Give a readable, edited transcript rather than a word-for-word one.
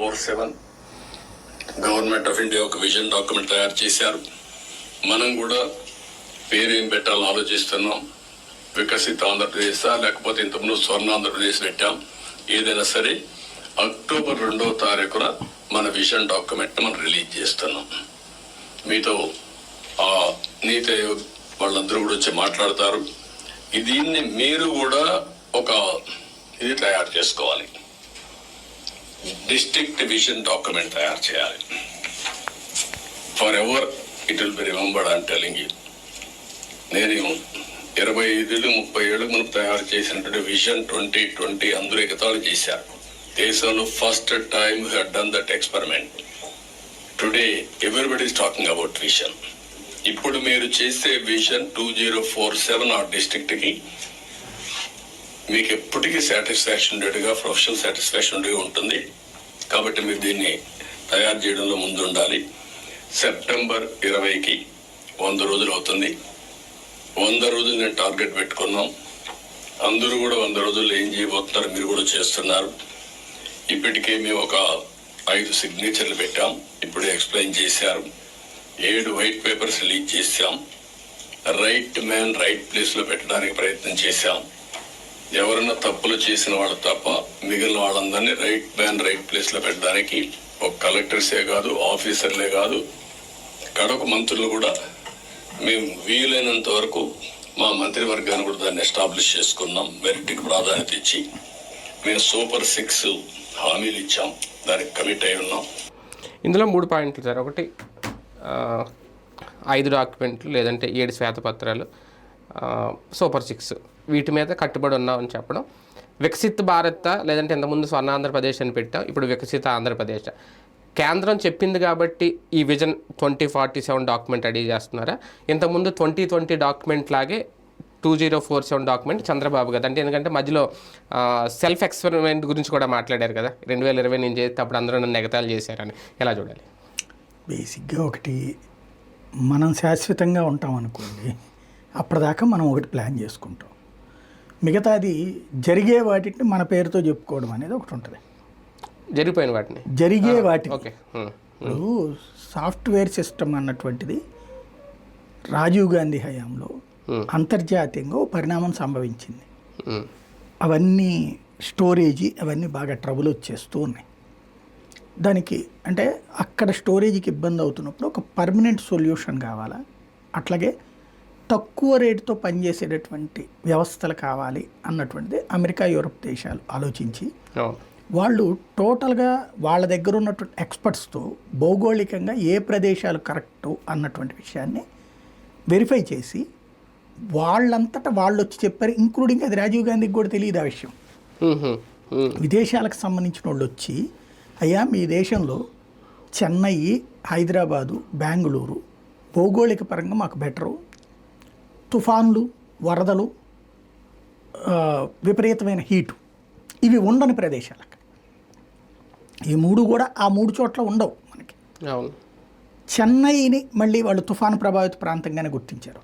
2047 government of India ఒక vision document తయారు చేశారు. మనం కూడా పేరేం పెట్టాలని ఆలోచిస్తున్నాం. వికసిత ఆంధ్రప్రదేశ్ లేకపోతే ఇంతకుముందు స్వర్ణ ఆంధ్రప్రదేశ్ పెట్టాం. ఏదైనా సరే అక్టోబర్ 2వ తారీఖున మన విజన్ డాక్యుమెంట్ మనం రిలీజ్ చేస్తున్నాం. మీతో ఆ నీతి ఆయోగ్ వాళ్ళందరూ కూడా వచ్చి మాట్లాడతారు. దీన్ని మీరు కూడా ఒక ఇది తయారు చేసుకోవాలి. డిస్ట్రిక్ట్ విజన్ డాక్యుమెంట్ తయారు చేయాలి. For ever it will be remembered I'm telling you. నేను 25-30 ఏళ్ళకు మనం తయారు చేసినటువంటి విజన్ 2020 అందరూ ఎగతాళి చేశారు. దేశంలో first time we have done that experiment. Today everybody is talking about vision. ఇప్పుడు మీరు చేసే విజన్ 2047 ఆ డిస్ట్రిక్ట్ కి మీకు ఎప్పటికీ సాటిస్ఫాక్షన్ ఉండేట్టుగా, ప్రొఫెషనల్ సాటిస్ఫాక్షన్ ఉండేగా ఉంటుంది. కాబట్టి మీరు దీన్ని తయారు చేయడంలో ముందు ఉండాలి. సెప్టెంబర్ 20కి 100 రోజులు అవుతుంది. 100 రోజులు నేను టార్గెట్ పెట్టుకున్నాం. అందరూ కూడా 100 రోజుల్లో ఏం చేయబోతున్నారు మీరు కూడా చేస్తున్నారు. ఇప్పటికే మేము ఒక 5 సిగ్నేచర్లు పెట్టాం. ఇప్పుడే ఎక్స్ప్లెయిన్ చేశారు. 7 వైట్ పేపర్స్ రిలీజ్ చేశాం. రైట్ మ్యాన్ రైట్ ప్లేస్ లో పెట్టడానికి ప్రయత్నం చేశాం. ఎవరన్నా తప్పులు చేసిన వాళ్ళు తప్ప మిగిలిన వాళ్ళందరినీ రైట్ మ్యాన్ రైట్ ప్లేస్ లో పెట్టడానికి ఒక కలెక్టర్సే కాదు, ఆఫీసర్లే కాదు, కడప మంత్రులు కూడా మేము వీలైనంత వరకు మా మంత్రివర్గాన్ని కూడా దాన్ని ఎస్టాబ్లిష్ చేసుకున్నాం. మెరిట్కి ప్రాధాన్యత ఇచ్చి మేము సూపర్ 6 హామీలు ఇచ్చాం. దానికి కమిట్ అయి ఉన్నాం. ఇందులో 3 పాయింట్లు సార్. ఒకటి 5 డాక్యుమెంట్లు లేదంటే 7 శ్వేతపత్రాలు, సూపర్ 6 వీటి మీద కట్టుబడి ఉన్నామని చెప్పడం. వికసిత్ భారత్ లేదంటే ఇంతకుముందు స్వర్ణ ఆంధ్రప్రదేశ్ అని పెట్టాం, ఇప్పుడు వికసిత ఆంధ్రప్రదేశ్. కేంద్రం చెప్పింది కాబట్టి ఈ విజన్ 2047 డాక్యుమెంట్ రెడీ చేస్తున్నారా? ఇంతకుముందు 2020 డాక్యుమెంట్ లాగే 2047 డాక్యుమెంట్ చంద్రబాబు కదా అంటే, ఎందుకంటే మధ్యలో సెల్ఫ్ ఎక్స్పెరిమెంట్ గురించి కూడా మాట్లాడారు కదా, 2020 నేను చేస్తే అప్పుడు అందరూ నన్ను ఎగతాళి చేశారని. ఎలా చూడాలి? బేసిక్గా ఒకటి, మనం శాశ్వతంగా ఉంటాం అనుకోండి, అప్పటిదాకా మనం ఒకటి ప్లాన్ చేసుకుంటాం. మిగతాది జరిగే వాటిని మన పేరుతో చెప్పుకోవడం అనేది ఒకటి ఉంటుంది. జరిగిపోయిన వాటిని జరిగే వాటి ఓకే. ఇప్పుడు సాఫ్ట్వేర్ సిస్టమ్ అన్నటువంటిది రాజీవ్ గాంధీ హయాంలో అంతర్జాతీయంగా పరిణామం సంభవించింది. అవన్నీ స్టోరేజీ అవన్నీ బాగా ట్రబుల్ వచ్చేస్తూ ఉన్నాయి. దానికి అంటే అక్కడ స్టోరేజీకి ఇబ్బంది అవుతున్నప్పుడు ఒక పర్మనెంట్ సొల్యూషన్ కావాలా, అట్లాగే తక్కువ రేటుతో పనిచేసేటటువంటి వ్యవస్థలు కావాలి అన్నటువంటిది అమెరికా, యూరప్ దేశాలు ఆలోచించి వాళ్ళు టోటల్గా వాళ్ళ దగ్గర ఉన్నటువంటి ఎక్స్పర్ట్స్తో భౌగోళికంగా ఏ ప్రదేశాలు కరెక్టు అన్నటువంటి విషయాన్ని వెరిఫై చేసి వాళ్ళంతటా వాళ్ళు వచ్చి చెప్పారు. ఇంక్లూడింగ్ అది రాజీవ్ గాంధీకి కూడా తెలియదు ఆ విషయం. విదేశాలకు సంబంధించిన వాళ్ళు వచ్చి, అయ్యా మీ దేశంలో చెన్నై, హైదరాబాదు, బెంగళూరు భౌగోళిక పరంగా మాకు బెటరు, తుఫాన్లు, వరదలు, విపరీతమైన హీటు ఇవి ఉండని ప్రదేశాలు. అక్కడ ఈ 3 కూడా ఆ 3 చోట్ల ఉండవు మనకి. చెన్నైని మళ్ళీ వాళ్ళు తుఫాను ప్రభావిత ప్రాంతంగానే గుర్తించారు.